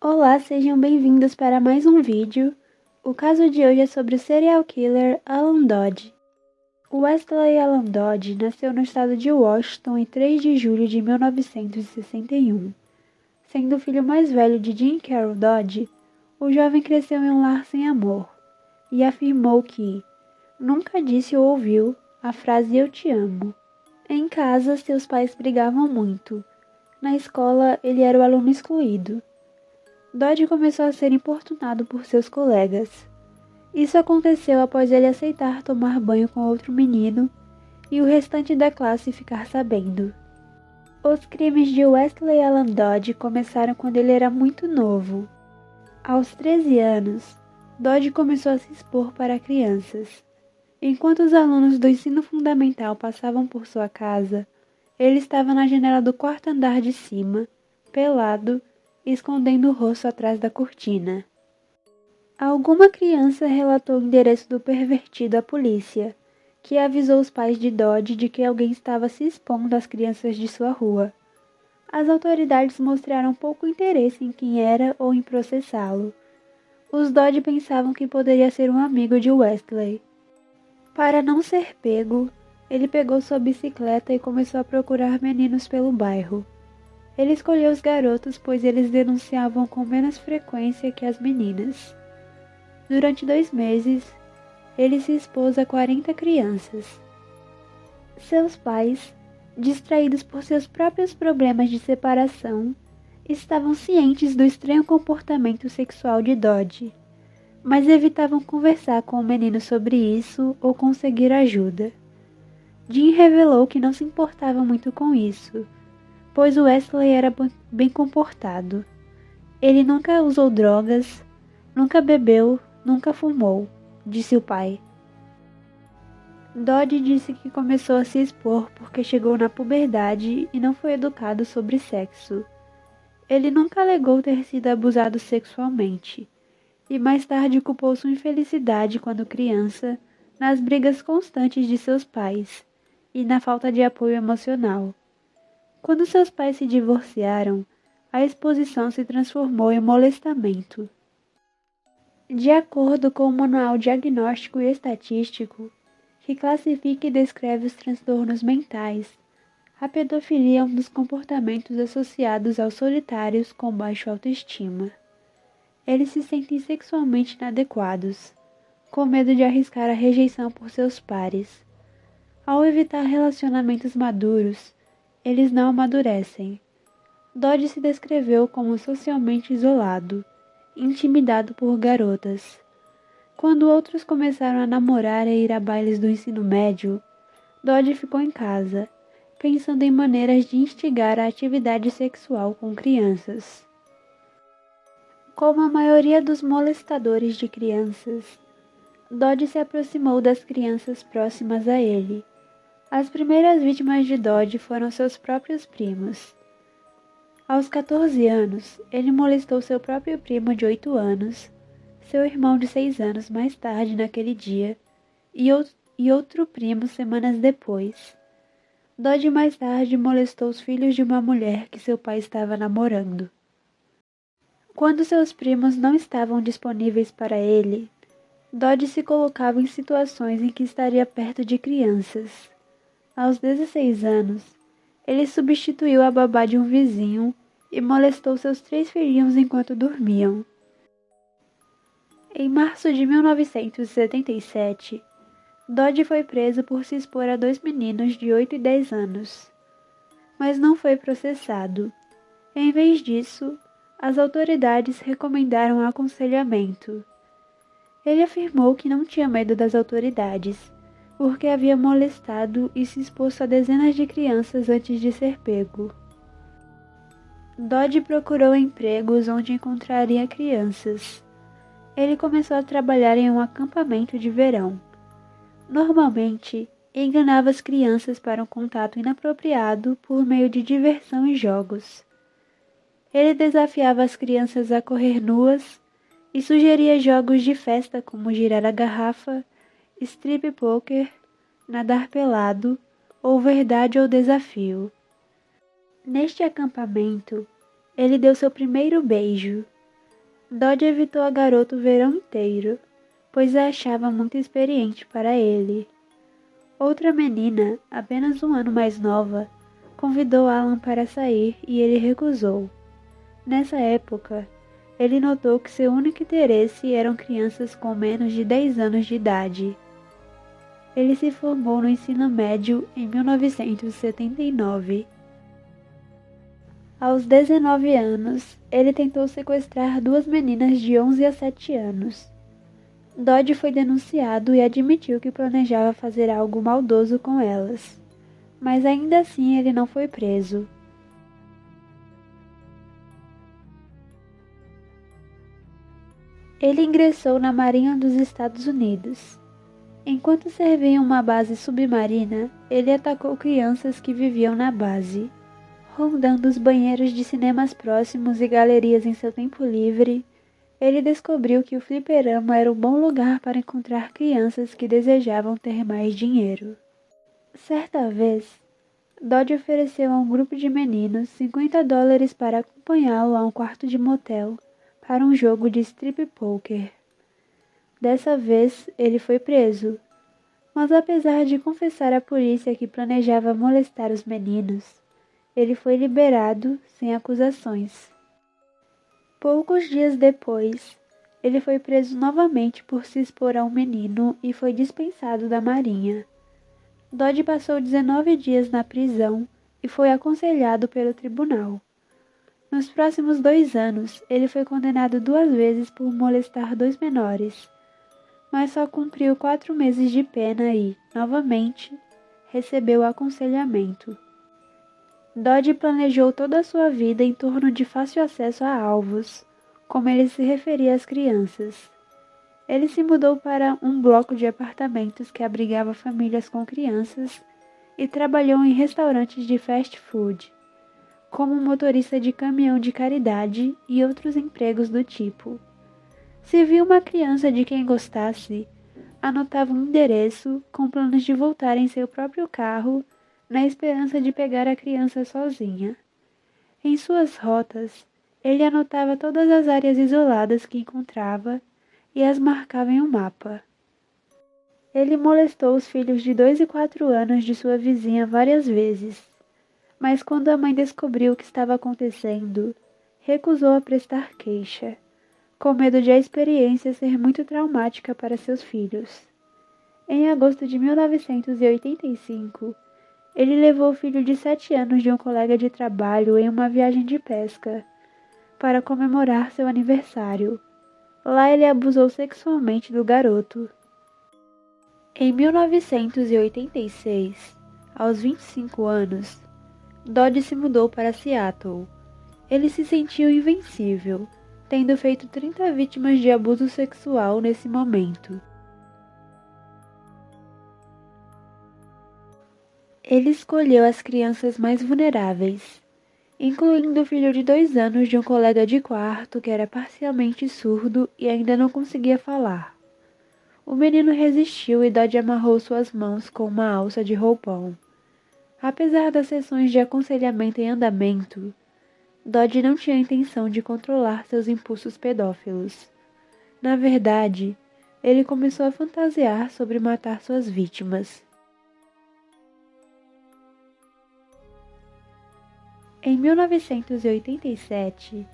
Olá, sejam bem-vindos para mais um vídeo. O caso de hoje é sobre o serial killer Alan Dodge. Wesley Alan Dodge nasceu no estado de Washington em 3 de julho de 1961. Sendo o filho mais velho de Jim Carroll Dodge, o jovem cresceu em um lar sem amor e afirmou que nunca disse ou ouviu a frase "eu te amo". Em casa, seus pais brigavam muito. Na escola, ele era o aluno excluído. Dodge começou a ser importunado por seus colegas. Isso aconteceu após ele aceitar tomar banho com outro menino e o restante da classe ficar sabendo. Os crimes de Wesley Alan Dodge começaram quando ele era muito novo. Aos 13 anos, Dodge começou a se expor para crianças. Enquanto os alunos do ensino fundamental passavam por sua casa, ele estava na janela do quarto andar de cima, pelado, escondendo o rosto atrás da cortina. Alguma criança relatou o endereço do pervertido à polícia, que avisou os pais de Dodge de que alguém estava se expondo às crianças de sua rua. As autoridades mostraram pouco interesse em quem era ou em processá-lo. Os Dodge pensavam que poderia ser um amigo de Wesley. Para não ser pego, ele pegou sua bicicleta e começou a procurar meninos pelo bairro. Ele escolheu os garotos pois eles denunciavam com menos frequência que as meninas. Durante 2 meses, ele se expôs a 40 crianças. Seus pais, distraídos por seus próprios problemas de separação, estavam cientes do estranho comportamento sexual de Dodge, mas evitavam conversar com o menino sobre isso ou conseguir ajuda. Jim revelou que não se importava muito com isso, pois Wesley era bem comportado. Ele nunca usou drogas, nunca bebeu, nunca fumou, disse o pai. Dodge disse que começou a se expor porque chegou na puberdade e não foi educado sobre sexo. Ele nunca alegou ter sido abusado sexualmente, e mais tarde culpou sua infelicidade quando criança nas brigas constantes de seus pais e na falta de apoio emocional. Quando seus pais se divorciaram, a exposição se transformou em molestamento. De acordo com o Manual Diagnóstico e Estatístico, que classifica e descreve os transtornos mentais, a pedofilia é um dos comportamentos associados aos solitários com baixa autoestima. Eles se sentem sexualmente inadequados, com medo de arriscar a rejeição por seus pares. Ao evitar relacionamentos maduros, eles não amadurecem. Dodge se descreveu como socialmente isolado, intimidado por garotas. Quando outros começaram a namorar e ir a bailes do ensino médio, Dodge ficou em casa, pensando em maneiras de instigar a atividade sexual com crianças. Como a maioria dos molestadores de crianças, Dodge se aproximou das crianças próximas a ele. As primeiras vítimas de Dodge foram seus próprios primos. Aos 14 anos, ele molestou seu próprio primo de 8 anos, seu irmão de 6 anos mais tarde naquele dia, e outro primo semanas depois. Dodge mais tarde molestou os filhos de uma mulher que seu pai estava namorando. Quando seus primos não estavam disponíveis para ele, Dodge se colocava em situações em que estaria perto de crianças. Aos 16 anos, ele substituiu a babá de um vizinho e molestou seus 3 filhinhos enquanto dormiam. Em março de 1977, Dodge foi preso por se expor a 2 meninos de 8 e 10 anos, mas não foi processado. Em vez disso, as autoridades recomendaram aconselhamento. Ele afirmou que não tinha medo das autoridades, porque havia molestado e se exposto a dezenas de crianças antes de ser pego. Dodge procurou empregos onde encontraria crianças. Ele começou a trabalhar em um acampamento de verão. Normalmente, enganava as crianças para um contato inapropriado por meio de diversão e jogos. Ele desafiava as crianças a correr nuas e sugeria jogos de festa como girar a garrafa, strip poker, nadar pelado ou verdade ou desafio. Neste acampamento, ele deu seu primeiro beijo. Dodge evitou a garota o verão inteiro, pois a achava muito experiente para ele. Outra menina, apenas um ano mais nova, convidou Alan para sair e ele recusou. Nessa época, ele notou que seu único interesse eram crianças com menos de 10 anos de idade. Ele se formou no ensino médio em 1979. Aos 19 anos, ele tentou sequestrar duas meninas de 11 a 7 anos. Dodge foi denunciado e admitiu que planejava fazer algo maldoso com elas, mas ainda assim ele não foi preso. Ele ingressou na Marinha dos Estados Unidos. Enquanto servia em uma base submarina, ele atacou crianças que viviam na base. Rondando os banheiros de cinemas próximos e galerias em seu tempo livre, ele descobriu que o fliperama era um bom lugar para encontrar crianças que desejavam ter mais dinheiro. Certa vez, Dodge ofereceu a um grupo de meninos $50 para acompanhá-lo a um quarto de motel para um jogo de strip poker. Dessa vez, ele foi preso, mas apesar de confessar à polícia que planejava molestar os meninos, ele foi liberado sem acusações. Poucos dias depois, ele foi preso novamente por se expor a um menino e foi dispensado da Marinha. Dodge passou 19 dias na prisão e foi aconselhado pelo tribunal. Nos próximos 2 anos, ele foi condenado 2 vezes por molestar 2 menores, mas só cumpriu 4 meses de pena e, novamente, recebeu aconselhamento. Dodge planejou toda a sua vida em torno de fácil acesso a alvos, como ele se referia às crianças. Ele se mudou para um bloco de apartamentos que abrigava famílias com crianças e trabalhou em restaurantes de fast food, como motorista de caminhão de caridade e outros empregos do tipo. Se via uma criança de quem gostasse, anotava um endereço com planos de voltar em seu próprio carro na esperança de pegar a criança sozinha. Em suas rotas, ele anotava todas as áreas isoladas que encontrava e as marcava em um mapa. Ele molestou os filhos de 2 e 4 anos de sua vizinha várias vezes, mas quando a mãe descobriu o que estava acontecendo, recusou a prestar queixa, com medo de a experiência ser muito traumática para seus filhos. Em agosto de 1985, ele levou o filho de 7 anos de um colega de trabalho em uma viagem de pesca, para comemorar seu aniversário. Lá ele abusou sexualmente do garoto. Em 1986, aos 25 anos, Dodge se mudou para Seattle. Ele se sentiu invencível, tendo feito 30 vítimas de abuso sexual nesse momento. Ele escolheu as crianças mais vulneráveis, incluindo o filho de 2 anos de um colega de quarto que era parcialmente surdo e ainda não conseguia falar. O menino resistiu e Dodge amarrou suas mãos com uma alça de roupão. Apesar das sessões de aconselhamento em andamento, Dodge não tinha intenção de controlar seus impulsos pedófilos. Na verdade, ele começou a fantasiar sobre matar suas vítimas. Em 1987,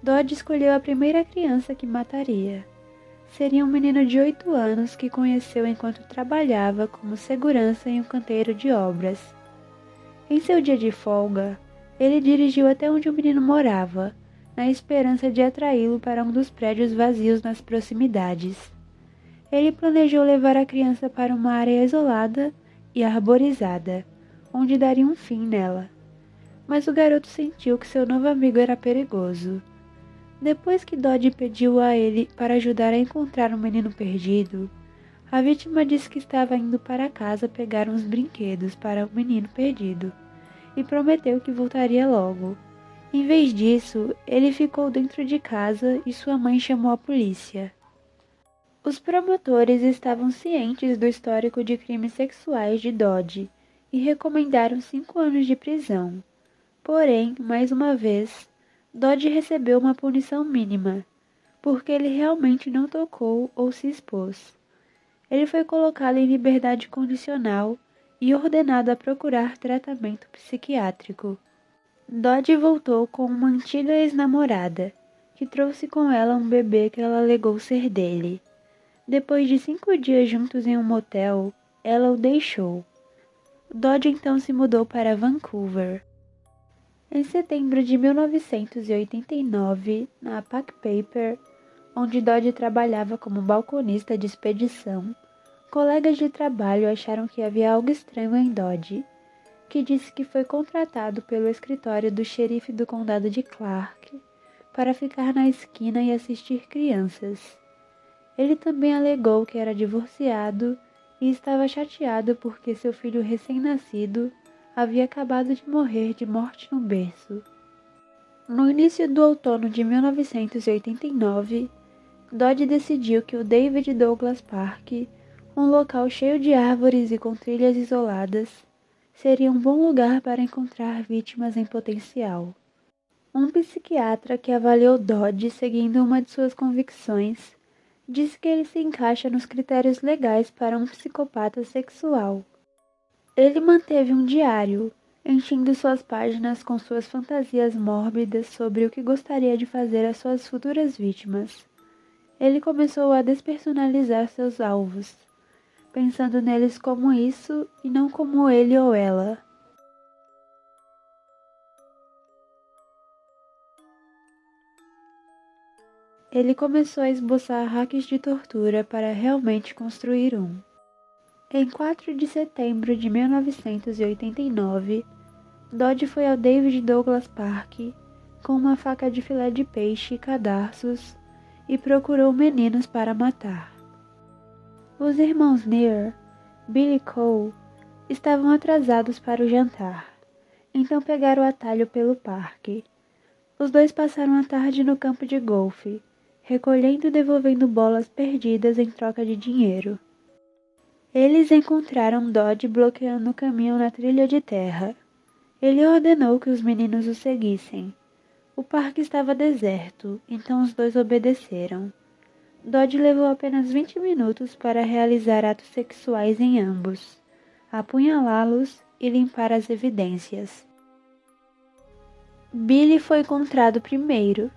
Dodge escolheu a primeira criança que mataria. Seria um menino de 8 anos que conheceu enquanto trabalhava como segurança em um canteiro de obras. Em seu dia de folga, ele dirigiu até onde o menino morava, na esperança de atraí-lo para um dos prédios vazios nas proximidades. Ele planejou levar a criança para uma área isolada e arborizada, onde daria um fim nela. Mas o garoto sentiu que seu novo amigo era perigoso. Depois que Dodge pediu a ele para ajudar a encontrar um menino perdido, a vítima disse que estava indo para casa pegar uns brinquedos para o menino perdido e prometeu que voltaria logo. Em vez disso, ele ficou dentro de casa e sua mãe chamou a polícia. Os promotores estavam cientes do histórico de crimes sexuais de Dodge e recomendaram 5 anos de prisão. Porém, mais uma vez, Dodge recebeu uma punição mínima, porque ele realmente não tocou ou se expôs. Ele foi colocado em liberdade condicional e ordenado a procurar tratamento psiquiátrico. Dodge voltou com uma antiga ex-namorada, que trouxe com ela um bebê que ela alegou ser dele. Depois de 5 dias juntos em um motel, ela o deixou. Dodge então se mudou para Vancouver. Em setembro de 1989, na Pack Paper, onde Dodge trabalhava como balconista de expedição, colegas de trabalho acharam que havia algo estranho em Dodge, que disse que foi contratado pelo escritório do xerife do condado de Clark para ficar na esquina e assistir crianças. Ele também alegou que era divorciado e estava chateado porque seu filho recém-nascido havia acabado de morrer de morte no berço. No início do outono de 1989, Dodge decidiu que o David Douglas Park, um local cheio de árvores e com trilhas isoladas, seria um bom lugar para encontrar vítimas em potencial. Um psiquiatra que avaliou Dodge seguindo uma de suas convicções disse que ele se encaixa nos critérios legais para um psicopata sexual. Ele manteve um diário, enchendo suas páginas com suas fantasias mórbidas sobre o que gostaria de fazer às suas futuras vítimas. Ele começou a despersonalizar seus alvos, pensando neles como isso e não como ele ou ela. Ele começou a esboçar hacks de tortura para realmente construir um. Em 4 de setembro de 1989, Dodge foi ao David Douglas Park com uma faca de filé de peixe e cadarços e procurou meninos para matar. Os irmãos Neer, Billy e Cole, estavam atrasados para o jantar, então pegaram o atalho pelo parque. Os dois passaram a tarde no campo de golfe, recolhendo e devolvendo bolas perdidas em troca de dinheiro. Eles encontraram Dodge bloqueando o caminho na trilha de terra. Ele ordenou que os meninos o seguissem. O parque estava deserto, então os dois obedeceram. Dodge levou apenas 20 minutos para realizar atos sexuais em ambos, apunhalá-los e limpar as evidências. Billy foi encontrado primeiro,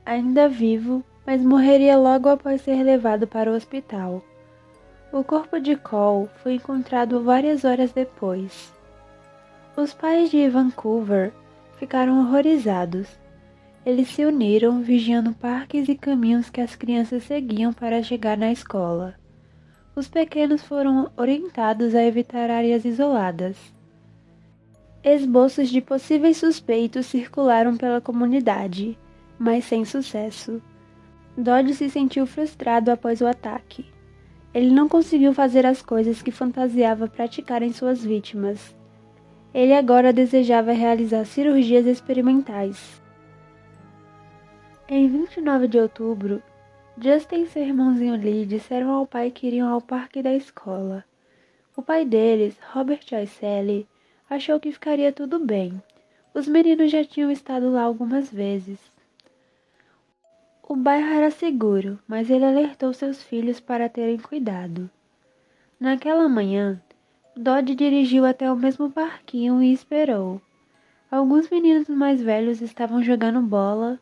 ainda vivo, mas morreria logo após ser levado para o hospital. O corpo de Cole foi encontrado várias horas depois. Os pais de Vancouver ficaram horrorizados. Eles se uniram, vigiando parques e caminhos que as crianças seguiam para chegar na escola. Os pequenos foram orientados a evitar áreas isoladas. Esboços de possíveis suspeitos circularam pela comunidade, mas sem sucesso. Dodge se sentiu frustrado após o ataque. Ele não conseguiu fazer as coisas que fantasiava praticar em suas vítimas. Ele agora desejava realizar cirurgias experimentais. Em 29 de outubro, Justin e seu irmãozinho Lee disseram ao pai que iriam ao parque da escola. O pai deles, Robert Icelli, achou que ficaria tudo bem. Os meninos já tinham estado lá algumas vezes. O bairro era seguro, mas ele alertou seus filhos para terem cuidado. Naquela manhã, Dodge dirigiu até o mesmo parquinho e esperou. Alguns meninos mais velhos estavam jogando bola.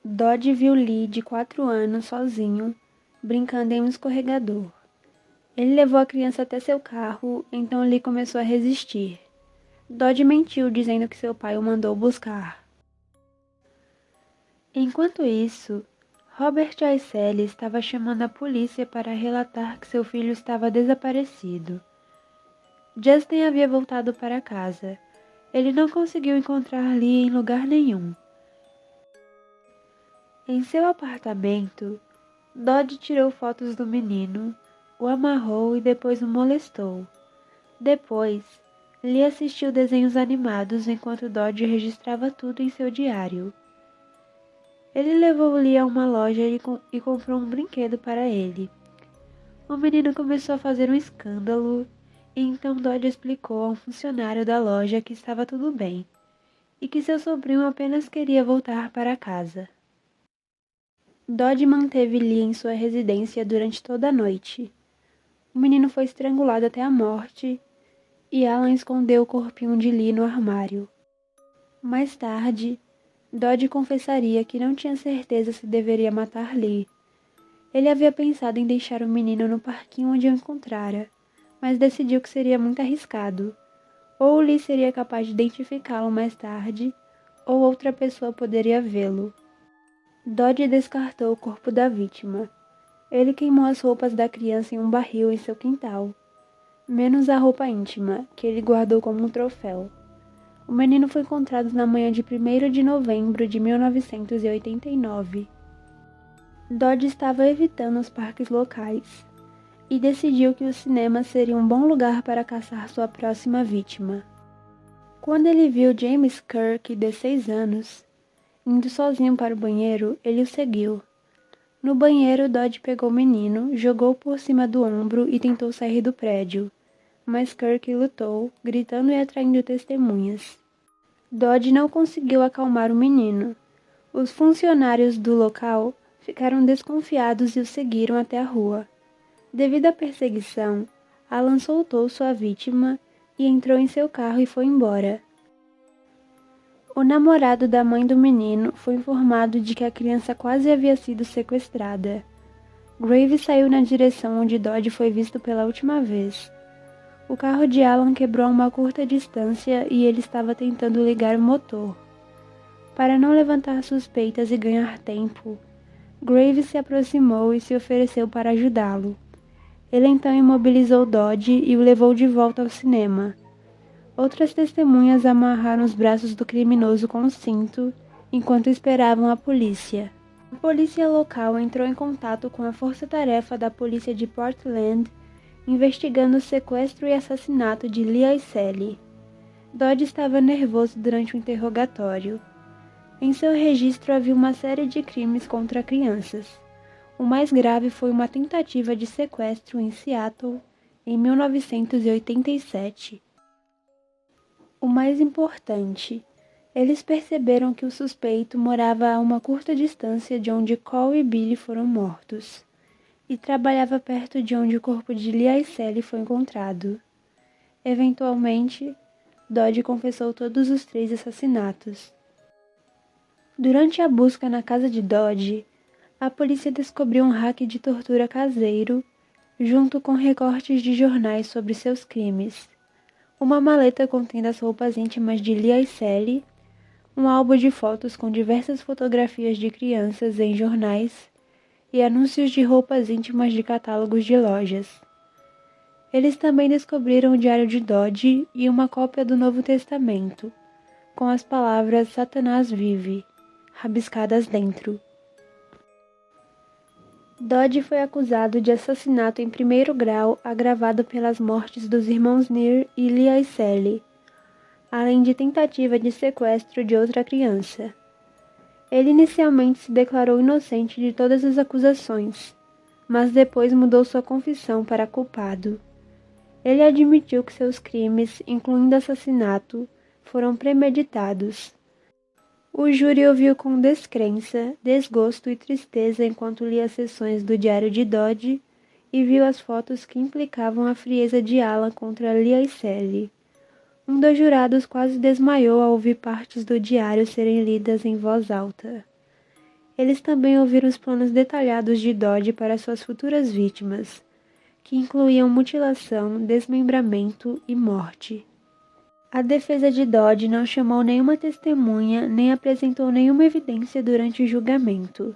Dodge viu Lee, de 4 anos, sozinho, brincando em um escorregador. Ele levou a criança até seu carro, então Lee começou a resistir. Dodge mentiu, dizendo que seu pai o mandou buscar. Enquanto isso, Robert Icelli estava chamando a polícia para relatar que seu filho estava desaparecido. Justin havia voltado para casa. Ele não conseguiu encontrar Lee em lugar nenhum. Em seu apartamento, Dodge tirou fotos do menino, o amarrou e depois o molestou. Depois, Lee assistiu desenhos animados enquanto Dodge registrava tudo em seu diário. Ele levou Lee a uma loja e comprou um brinquedo para ele. O menino começou a fazer um escândalo, e então Dodge explicou a um funcionário da loja que estava tudo bem, e que seu sobrinho apenas queria voltar para casa. Dodge manteve Lee em sua residência durante toda a noite. O menino foi estrangulado até a morte e Alan escondeu o corpinho de Lee no armário. Mais tarde, Dodge confessaria que não tinha certeza se deveria matar Lee. Ele havia pensado em deixar o menino no parquinho onde o encontrara, mas decidiu que seria muito arriscado. Ou Lee seria capaz de identificá-lo mais tarde, ou outra pessoa poderia vê-lo. Dodge descartou o corpo da vítima. Ele queimou as roupas da criança em um barril em seu quintal, menos a roupa íntima, que ele guardou como um troféu. O menino foi encontrado na manhã de 1º de novembro de 1989. Dodge estava evitando os parques locais e decidiu que o cinema seria um bom lugar para caçar sua próxima vítima. Quando ele viu James Kirk, de 6 anos, indo sozinho para o banheiro, ele o seguiu. No banheiro, Dodge pegou o menino, jogou por cima do ombro e tentou sair do prédio, mas Kirk lutou, gritando e atraindo testemunhas. Dodge não conseguiu acalmar o menino. Os funcionários do local ficaram desconfiados e o seguiram até a rua. Devido à perseguição, Alan soltou sua vítima e entrou em seu carro e foi embora. O namorado da mãe do menino foi informado de que a criança quase havia sido sequestrada. Graves saiu na direção onde Dodge foi visto pela última vez. O carro de Alan quebrou a uma curta distância e ele estava tentando ligar o motor. Para não levantar suspeitas e ganhar tempo, Graves se aproximou e se ofereceu para ajudá-lo. Ele então imobilizou Dodge e o levou de volta ao cinema. Outras testemunhas amarraram os braços do criminoso com um cinto enquanto esperavam a polícia. A polícia local entrou em contato com a força-tarefa da polícia de Portland, investigando o sequestro e assassinato de Lee Aicelli. Dodge estava nervoso durante o interrogatório. Em seu registro havia uma série de crimes contra crianças. O mais grave foi uma tentativa de sequestro em Seattle, em 1987. O mais importante, eles perceberam que o suspeito morava a uma curta distância de onde Cole e Billy foram mortos, e trabalhava perto de onde o corpo de Lee Aicelli foi encontrado. Eventualmente, Dodge confessou todos os 3 assassinatos. Durante a busca na casa de Dodge, a polícia descobriu um rack de tortura caseiro, junto com recortes de jornais sobre seus crimes, uma maleta contendo as roupas íntimas de Lee Aicelli, um álbum de fotos com diversas fotografias de crianças em jornais e anúncios de roupas íntimas de catálogos de lojas. Eles também descobriram o diário de Dodge e uma cópia do Novo Testamento, com as palavras "Satanás vive" rabiscadas dentro. Dodge foi acusado de assassinato em 1º grau agravado pelas mortes dos irmãos Near e Lee Aicelli, além de tentativa de sequestro de outra criança. Ele inicialmente se declarou inocente de todas as acusações, mas depois mudou sua confissão para culpado. Ele admitiu que seus crimes, incluindo assassinato, foram premeditados. O júri ouviu com descrença, desgosto e tristeza enquanto lia as seções do diário de Dodge e viu as fotos que implicavam a frieza de Alan contra Lee Aicelli. Um dos jurados quase desmaiou ao ouvir partes do diário serem lidas em voz alta. Eles também ouviram os planos detalhados de Dodge para suas futuras vítimas, que incluíam mutilação, desmembramento e morte. A defesa de Dodge não chamou nenhuma testemunha nem apresentou nenhuma evidência durante o julgamento.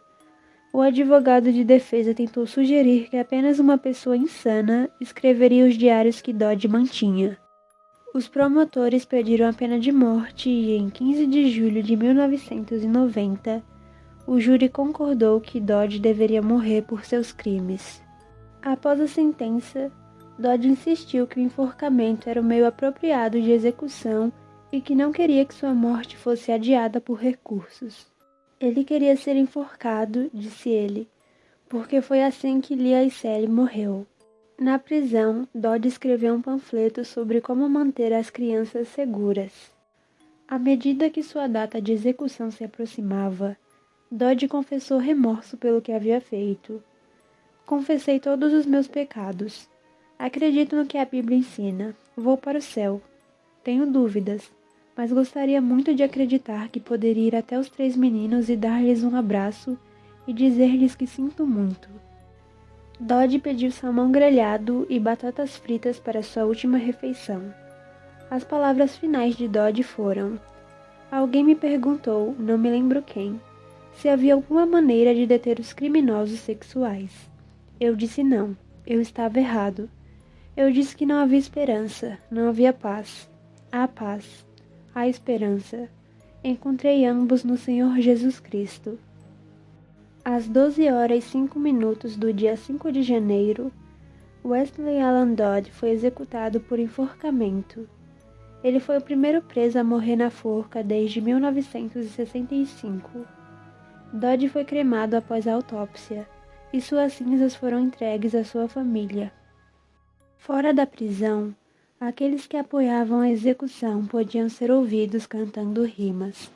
O advogado de defesa tentou sugerir que apenas uma pessoa insana escreveria os diários que Dodge mantinha. Os promotores pediram a pena de morte e, em 15 de julho de 1990, o júri concordou que Dodge deveria morrer por seus crimes. Após a sentença, Dodge insistiu que o enforcamento era o meio apropriado de execução e que não queria que sua morte fosse adiada por recursos. Ele queria ser enforcado, disse ele, porque foi assim que Lee Aicelli morreu. Na prisão, Dodge escreveu um panfleto sobre como manter as crianças seguras. À medida que sua data de execução se aproximava, Dodge confessou remorso pelo que havia feito. Confessei todos os meus pecados. Acredito no que a Bíblia ensina. Vou para o céu. Tenho dúvidas, mas gostaria muito de acreditar que poderia ir até os 3 meninos e dar-lhes um abraço e dizer-lhes que sinto muito. Dodge pediu salmão grelhado e batatas fritas para sua última refeição. As palavras finais de Dodge foram: alguém me perguntou, não me lembro quem, se havia alguma maneira de deter os criminosos sexuais. Eu disse não, eu estava errado. Eu disse que não havia esperança, não havia paz. Há paz, há esperança. Encontrei ambos no Senhor Jesus Cristo. Às 12h05 do dia 5 de janeiro, Wesley Allen Dodge foi executado por enforcamento. Ele foi o primeiro preso a morrer na forca desde 1965. Dodge foi cremado após a autópsia, e suas cinzas foram entregues à sua família. Fora da prisão, aqueles que apoiavam a execução podiam ser ouvidos cantando rimas.